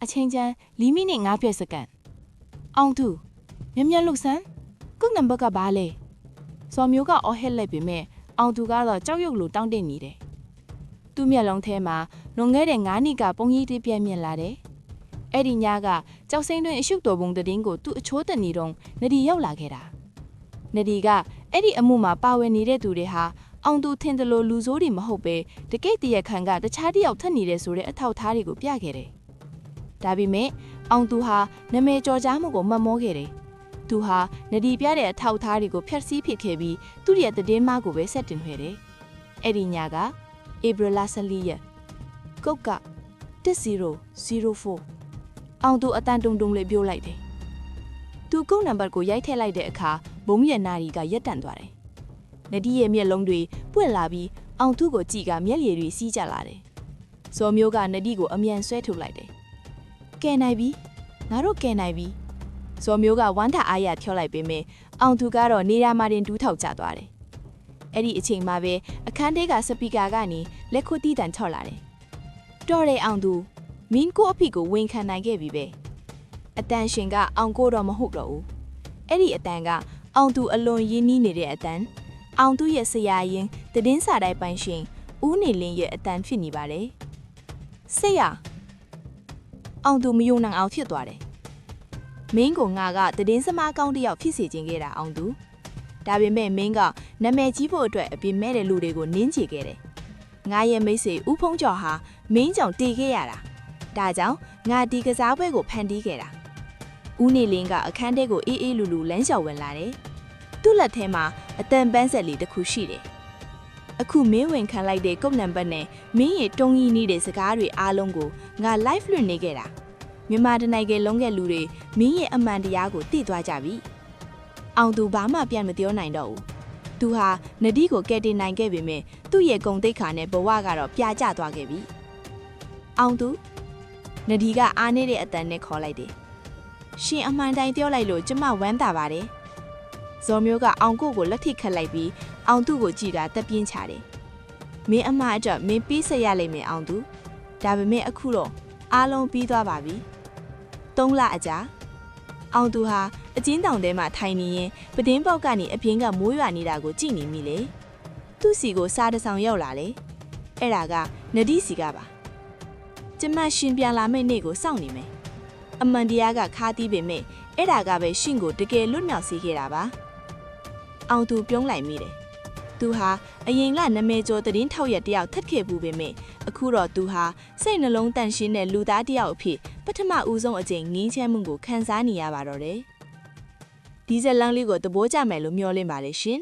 အချင်းချမ်း၄မိနစ်5စက္ကန့်အောင်သူမြလုဆန်းကုတ်နံပါတ်ကဘာလဲစော်မျိုးကအော်ဟစ်လိုက်ပေမဲ့အောင်သူကတော့ကြောက်ရွံ့လို့တောင်းတနေတယ်သူ့မျက်လုံးထဲမှာလွန်ခဲ့တဲ့9နှစ်ကပုံရိပ်တွေပြည့်မြင့်လာတယ်အဲ့ဒီညကကြောက်စိမ့်တွင်အရှုပ်တော်ပုံတည်င်းကိုသူ့အချိုးတနေတော့နဒီရောက်လာခဲ့တာနဒီကအဲ့ဒီအမှုမှာပါဝင်နေတဲ့သူတွေဟာအောင်သူထင်တယ်လို့လူဆိုးတွေမဟုတ်ပဲတကိတ်တရက်ခံကတခြားတယောက်ထက်နေတယ်ဆိုတဲ့အထောက်အထားတွေကိုပြခဲ့တယ်ဒါပေမဲ့အောင်သူဟာနာမည်ကျော်ကြားမှုကိုမတ်မောခဲ့တယ်သူဟာနဒီပြတဲ့အထောက်အထားတွေကိုဖျက်ဆီးပစ်ခဲ့ပြီးသူ့ရဲ့တည်င်းမကိုပဲဆက်တင်ခဲ့တယ်အဲ့ဒီညကဧပြီလ14ရက်ကုတ်က1004အောင်သူအတန်တုံတုံလေးပြိုးလိုက်တယ်သူကုတ်နံပါတ်ကိုရိုက်ထည့်လိုက်တဲ့အခါဘုံရဲ့နာရီကရက်တန့်သွားတယ်နဒီရဲ့မျက်လုံးတွေပွင့်လာပြီးအောင်သူကိုကြည့်ကမျက်ရည်တွေစီးကျလာတယ်ဇော်မျိုးကနဒီကိုအမြန်ဆွဲထုတ်လိုက်တယ်ကဲနိုင်ပြီငါတို့ကဲနိုင်ပြီဇော်မျိုးကဝမ်းထအားရဖြောလိုက်ပေမဲ့အောင်သူကတော့နေရာမှာတင်ဒူးထောက်ကျသွားတယ်အဲ့ဒီအချိန်မှာပဲအခန်းထဲကစပီကာကနေလက်ခုတီးတန်ချော့လာတယ်တော်တယ်အောင်သူမင်းကိုအဖေကိုဝန်ခံနိုင်ခဲ့ပြီပဲအတန်ရှင်ကအောင်ကိုတော့မဟုတ်တော့ဘူးအဲ့ဒီအတန်ကအောင်သူအလွန်ရင်းနှီးနေတဲ့အတန်အောင်သူရဲ့ဆရာရင်တည်င်းစာတိုင်းပိုင်ရှင်ဦးနေလင်းရဲ့အတန်ဖြစ်နေပါတယ်ဆရာအောင်သူမယုံနိုင်အောင်ဖြစ်သွားတယ်မင်းကိုငါကတည်င်းစမားကောင်းတစ်ယောက်ဖြစ်စေခြင်းခဲ့တာအောင်သူဒါပေမဲ့မင်းကနာမည်ကြီးဖို့အတွက်အပြစ်မဲ့တဲ့လူတွေကိုနင်းချေခဲ့တယ်ငါရဲ့မိတ်ဆွေဦးဖုံးကျော်ဟာမင်းကြောင့်တည်ခဲ့ရတာဒါကြောင့်ငါဒီကစားပွဲကိုဖန်တီးခဲ့တာဦးနေလင်းကအခန်းထဲကိုအေးအေးလူလူလမ်းလျှောက်ဝင်လာတယ်သူ့လက်ထဲမှာအတန်ပန်းဆက်လေးတစ်ခုရှိတယ်အခုမင်းဝင်ခံလိုက်တဲ့ကုတ်နံပါတ်နဲ့မင်းရဲ့တုံးကြီးနေတဲ့စကားတွေအားလုံးကိုငါ live လွှင့်နေခဲ့တာမြန်မာတနိုင်ငံလုံးကလူတွေမင်းရဲ့အမှန်တရားကိုသိသွားကြပြီအောင်သူဘာမှပြန်မပြောနိုင်တော့ဘူးသူဟာနဒီကိုကယ်တင်နိုင်ခဲ့ပေမဲ့သူ့ရဲ့ဂုဏ်သိက္ခာနဲ့ဘဝကတော့ပြာကျသွားခဲ့ပြီအောင်သူနဒီကအားနေတဲ့အတန်နဲ့ခေါ်လိုက်တယ်ရှင်အမှန်တိုင်းပြောလိုက်လို့ကျမဝမ်းသာပါတယ်ဇော်မျိုးကအောင်ကိုလက်ထိခတ်လိုက်ပြီးအောင်သူ့ကိုကြည့်တာတက်ပြင်းချတယ်မင်းအမအတွက်မင်းပြီးဆက်ရလိမ့်မယ်အောင်သူဒါပေမဲ့အခုတော့အားလုံးပြီးသွားပါပြီ3လအကြာအောင်သူဟာအကျဉ်းတောင်ထဲမှာထိုင်နေရင်ပဒင်းပေါက်ကနေအပြင်းကမိုးရွာနေတာကိုကြည့်နေမိလေသူ့စီကိုစားတဆောင်ရောက်လာလေအဲ့ဒါကနဒီစီကပါကျမရှင်ပြန်လာမယ့်နေ့ကိုစောင့်နေမယ်အမှန်တရားကခါးသီးပေမဲ့အဲ့ဒါကပဲရှင်ကိုတကယ်လွတ်မြောက်စေခဲ့တာပါအောင်သူပြုံးလိုက်မိတယ်သူဟာအရင်ကနာမည်ကျော်သတင်းထောက်ရတယောက်ထက်ခဲ့ဘူးပေမဲ့အခုတော့သူဟာစိတ်နှလုံးတန့်ရှင်းတဲ့လူသားတယောက်အဖြစ်ပထမဦးဆုံးအကြိမ်ငင်းချမ်းမှုကိုခံစားနေရပါတော့တယ်ဒီဇက်လန်းလေးကိုသဘောကျမယ်လို့မျှော်လင့်ပါတယ်ရှင်